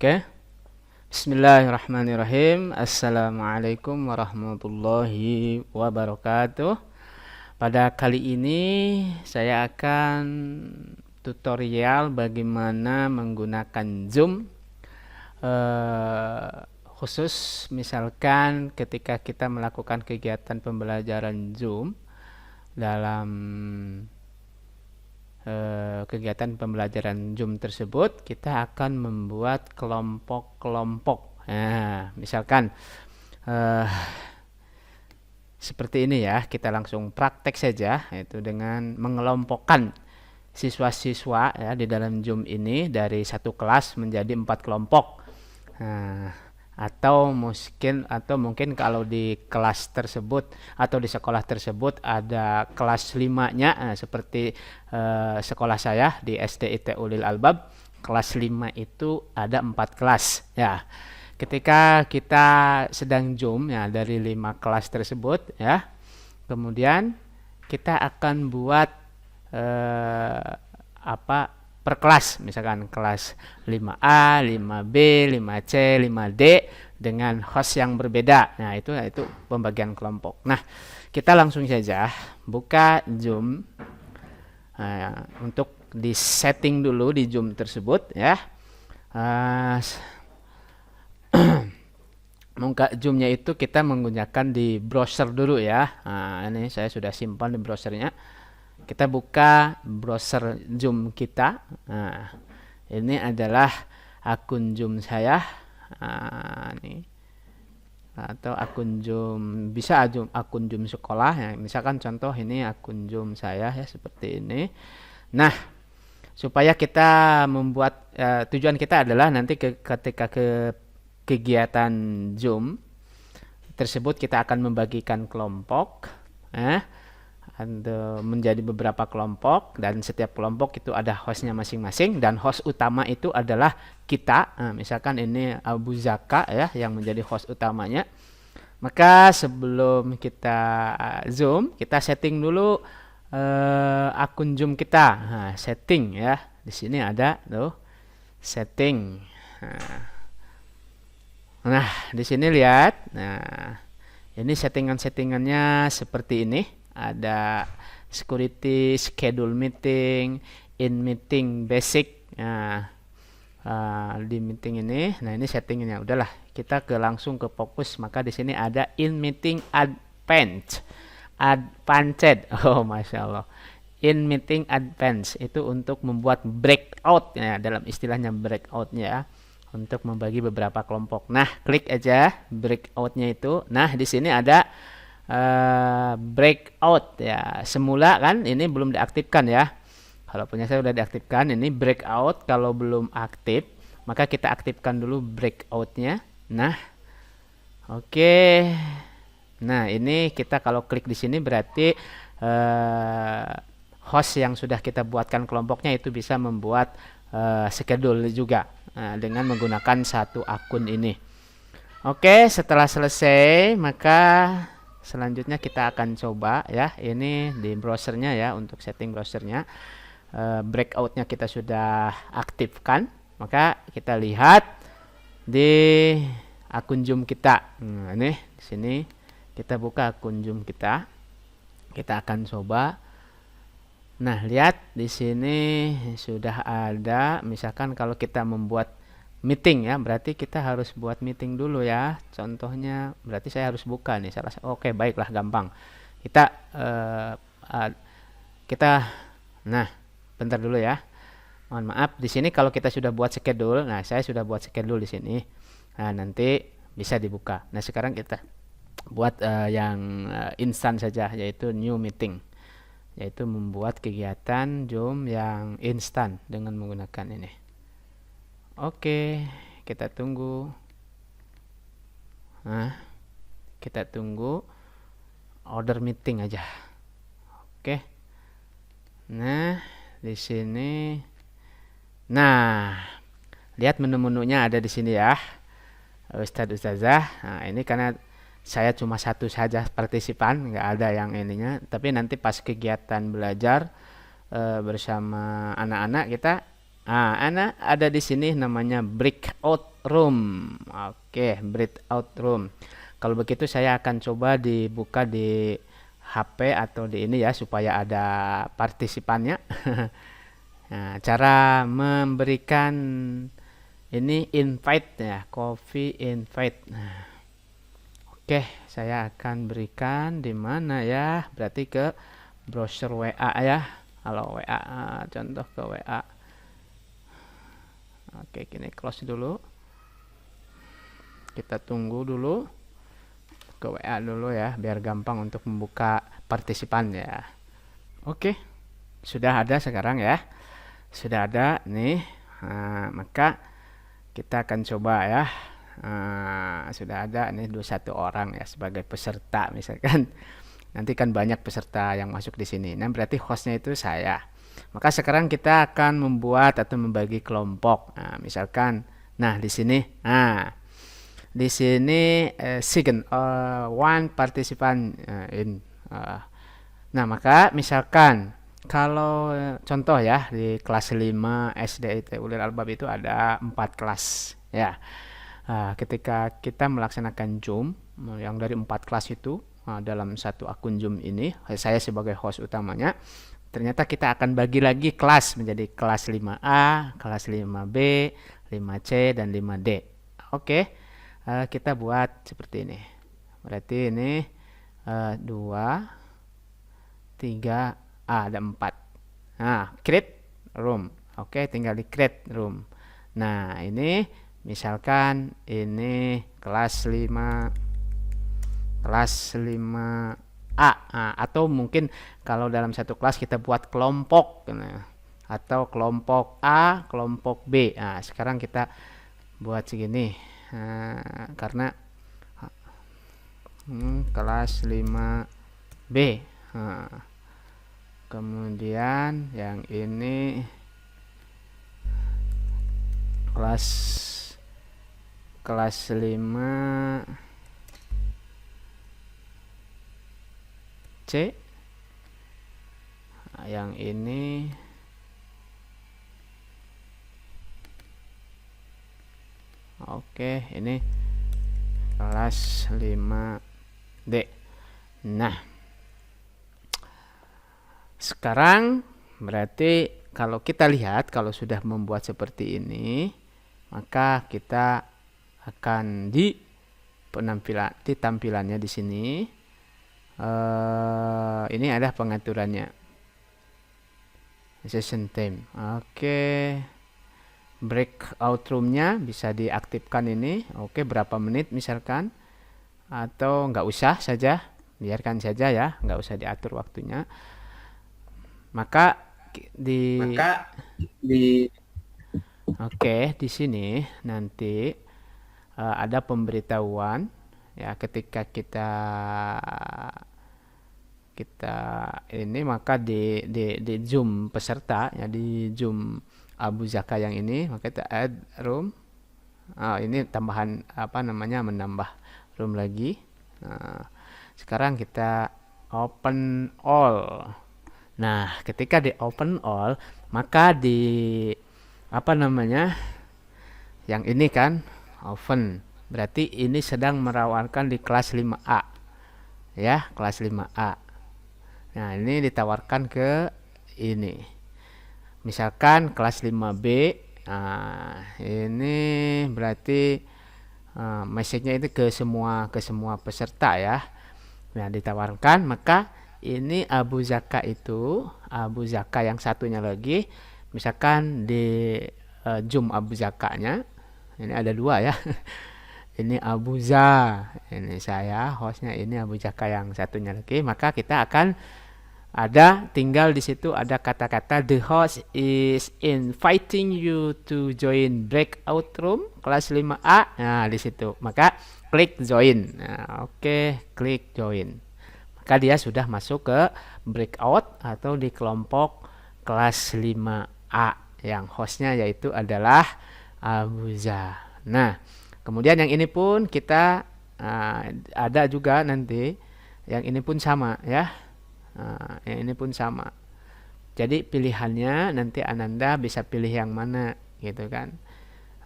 Oke. Bismillahirrahmanirrahim. Assalamualaikum warahmatullahi wabarakatuh. Pada kali ini saya akan tutorial bagaimana menggunakan Zoom, khusus misalkan ketika kita melakukan kegiatan pembelajaran Zoom. Dalam kegiatan pembelajaran Zoom tersebut kita akan membuat kelompok-kelompok. Nah, misalkan seperti ini ya, kita langsung praktek saja, yaitu dengan mengelompokkan siswa-siswa ya di dalam Zoom ini dari satu kelas menjadi 4 kelompok. Nah, atau mungkin kalau di kelas tersebut atau di sekolah tersebut ada kelas 5-nya, seperti sekolah saya di SDIT Ulil Albab, kelas 5 itu ada 4 kelas ya. Ketika kita sedang Zoom ya dari 5 kelas tersebut ya, kemudian kita akan buat per kelas, misalkan kelas 5A, 5B, 5C, 5D dengan host yang berbeda. Nah, itu pembagian kelompok. Nah, kita langsung saja buka Zoom. Untuk di setting dulu di Zoom tersebut ya. Buka Zoom-nya itu kita menggunakan di browser dulu ya. Nah, ini saya sudah simpan di browsernya. Kita buka browser Zoom kita. Nah, ini adalah akun Zoom saya. Ini atau akun Zoom, bisa akun Zoom sekolah ya. Misalkan contoh ini akun Zoom saya ya, seperti ini. Nah, supaya kita membuat tujuan kita adalah nanti ketika ke kegiatan Zoom tersebut kita akan membagikan kelompok menjadi beberapa kelompok, dan setiap kelompok itu ada hostnya masing-masing, dan host utama itu adalah kita. Misalkan ini Abu Zaka ya yang menjadi host utamanya. Maka sebelum kita Zoom, kita setting dulu akun Zoom kita. Setting ya, di sini ada tuh setting. Nah, di sini lihat. Nah, ini settingannya seperti ini. Ada security, schedule meeting, in meeting basic. Nah, di meeting ini, nah ini settingnya. Udahlah, kita langsung ke fokus. Maka di sini ada in meeting advanced. Oh, masya Allah. In meeting advanced itu untuk membuat breakout ya, dalam istilahnya breakoutnya ya, untuk membagi beberapa kelompok. Nah, klik aja breakoutnya itu. Nah, di sini ada breakout ya. Semula kan ini belum diaktifkan ya. Kalau punya saya sudah diaktifkan. Ini breakout. Kalau belum aktif, maka kita aktifkan dulu breakoutnya. Nah, oke. Nah, ini kita kalau klik di sini berarti host yang sudah kita buatkan kelompoknya itu bisa membuat schedule juga dengan menggunakan satu akun ini. Oke, setelah selesai maka selanjutnya kita akan coba ya, ini di browsernya ya, untuk setting browsernya. Breakoutnya kita sudah aktifkan, maka kita lihat di akun Zoom kita. Nah, ini di sini kita buka akun Zoom kita. Kita akan coba. Nah, lihat di sini sudah ada. Misalkan kalau kita membuat meeting ya, berarti kita harus buat meeting dulu ya. Contohnya berarti saya harus buka nih salah. Oke, baiklah, gampang. Nah, bentar dulu ya. Mohon maaf, di sini kalau kita sudah buat schedule, nah saya sudah buat schedule di sini. Nah, nanti bisa dibuka. Nah, sekarang kita buat yang instan saja, yaitu new meeting, yaitu membuat kegiatan Zoom yang instan dengan menggunakan ini. Oke, kita tunggu. Nah, kita tunggu order meeting aja. Oke. Nah, di sini. Nah, lihat menu-menunya ada di sini ya. Ustadz Ustazah. Nah, ini karena saya cuma satu saja partisipan, nggak ada yang ininya. Tapi nanti pas kegiatan belajar bersama anak-anak kita Ana ada di sini namanya breakout room. Oke, breakout room. Kalau begitu saya akan coba dibuka di HP atau di ini ya supaya ada partisipannya. Nah, cara memberikan ini invite ya, coffee invite. Nah, oke, saya akan berikan di mana ya? Berarti ke browser WA ya. Halo WA, contoh ke WA. Oke, gini close dulu. Kita tunggu dulu ke WA dulu ya, biar gampang untuk membuka partisipan ya. Oke, sudah ada sekarang ya. Sudah ada nih. Maka kita akan coba ya. Sudah ada nih 21 orang ya sebagai peserta misalkan. Nanti kan banyak peserta yang masuk di sini. Nah, berarti hostnya itu saya. Maka sekarang kita akan membuat atau membagi kelompok. Nah, misalkan, nah di sini, second one participant in. Nah, maka misalkan kalau contoh ya di kelas 5 SD itu Ulil Albab itu ada 4 kelas ya. Ketika kita melaksanakan Zoom yang dari 4 kelas itu dalam satu akun Zoom ini, saya sebagai host utamanya, ternyata kita akan bagi lagi kelas menjadi kelas 5A, kelas 5B, 5C, dan 5D. Oke, kita buat seperti ini. Berarti ini 2, 3, ada 4. Nah, create room. Oke, tinggal di create room. Nah, ini misalkan ini kelas 5A. Atau mungkin kalau dalam satu kelas kita buat kelompok, atau kelompok A, kelompok B. Nah, sekarang kita buat segini. Karena kelas 5B. Kemudian yang ini kelas 5C, yang ini oke, ini kelas 5D. Nah, sekarang berarti kalau kita lihat, kalau sudah membuat seperti ini, maka kita akan di tampilannya di sini. Ini ada pengaturannya. Session time. Oke. Breakout roomnya bisa diaktifkan ini. Oke, berapa menit misalkan, atau nggak usah saja, biarkan saja ya, nggak usah diatur waktunya. Maka oke, di sini nanti ada pemberitahuan ya, ketika kita ini, maka di Zoom peserta ya, di Zoom Abu Zaka yang ini, maka kita add room. Ini tambahan menambah room lagi. Sekarang kita open all. Nah, ketika di open all, maka di yang ini kan open, berarti ini sedang menawarkan di kelas 5A ya, kelas 5A. Nah, ini ditawarkan ke ini, misalkan kelas 5B. Ini berarti message-nya itu ke semua peserta ya. Nah, ditawarkan, maka ini Abu Zaka yang satunya lagi, misalkan di Zoom Abu Zakanya ini ada 2 ya. Ini Abu Za, ini saya hostnya, ini Abu Zaka yang satunya lagi, maka kita akan tinggal di situ ada kata-kata the host is inviting you to join breakout room kelas 5A. Nah, di situ maka klik join. Nah, oke, klik join. Maka dia sudah masuk ke breakout atau di kelompok kelas 5A yang hostnya yaitu adalah Abuza. Nah, kemudian yang ini pun kita ada juga nanti, yang ini pun sama ya. Yang ini pun sama. Jadi pilihannya nanti Ananda bisa pilih yang mana gitu kan.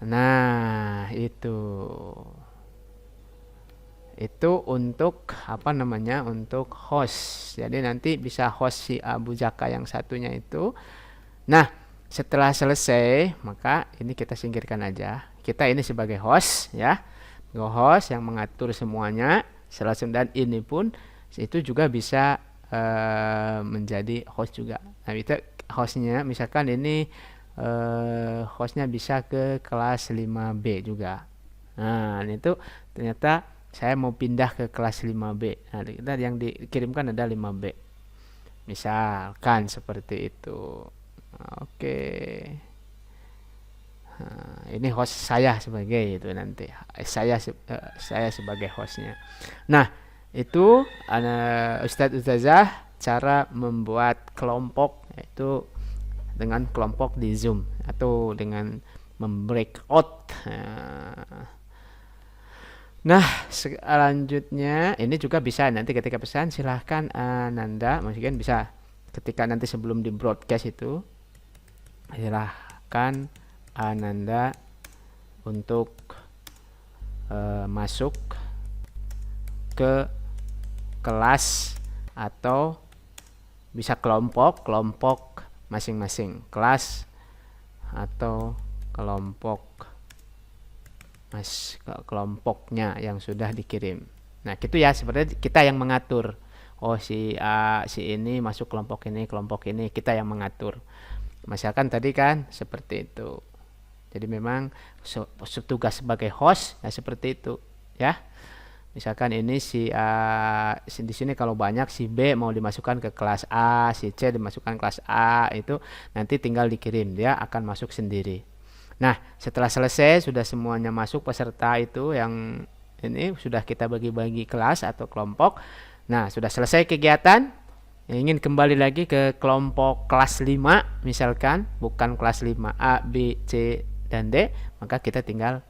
Nah, itu untuk apa namanya, untuk host. Jadi nanti bisa host si Abu Jaka yang satunya itu. Nah, setelah selesai maka ini kita singkirkan aja, kita ini sebagai host ya, host yang mengatur semuanya. Dan ini pun itu juga bisa menjadi host juga. Nah, itu hostnya misalkan ini hostnya bisa ke kelas 5B juga. Nah, itu ternyata saya mau pindah ke kelas 5B. Nah, kita yang dikirimkan ada 5B. Misalkan seperti itu. Oke. Nah, ini host saya sebagai itu nanti. Saya sebagai hostnya. Nah, itu Ustadz Ustazah cara membuat kelompok, yaitu dengan kelompok di Zoom atau dengan membreakout. Nah, selanjutnya ini juga bisa nanti ketika pesan silahkan Nanda, mungkin bisa ketika nanti sebelum di broadcast itu silahkan Ananda untuk masuk ke kelas atau bisa kelompok masing-masing kelas atau kelompoknya yang sudah dikirim. Nah, gitu ya, seperti kita yang mengatur. Oh, si ini masuk kelompok ini kita yang mengatur. Misalkan tadi kan seperti itu. Jadi memang tugas sebagai host ya seperti itu ya. Misalkan ini di sini kalau banyak si B mau dimasukkan ke kelas A, si C dimasukkan kelas A, itu nanti tinggal dikirim, dia akan masuk sendiri. Nah, setelah selesai sudah semuanya masuk peserta itu yang ini sudah kita bagi-bagi kelas atau kelompok. Nah, sudah selesai kegiatan, ingin kembali lagi ke kelompok kelas 5 misalkan, bukan kelas 5A, B, C, dan D, maka kita tinggal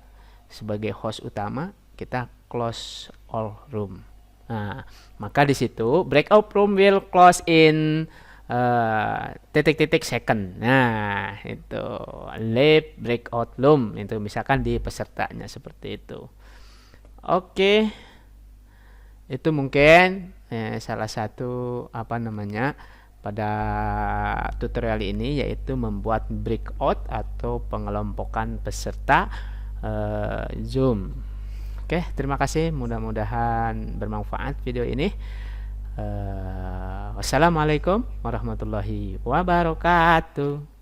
sebagai host utama kita close all room. Nah, maka di situ breakout room will close in titik-titik second. Nah, itu leave breakout room itu misalkan di pesertanya seperti itu. Oke. Itu mungkin salah satu apa namanya pada tutorial ini, yaitu membuat breakout atau pengelompokan peserta Zoom. Oke, terima kasih, mudah-mudahan bermanfaat video ini. Wassalamualaikum warahmatullahi wabarakatuh.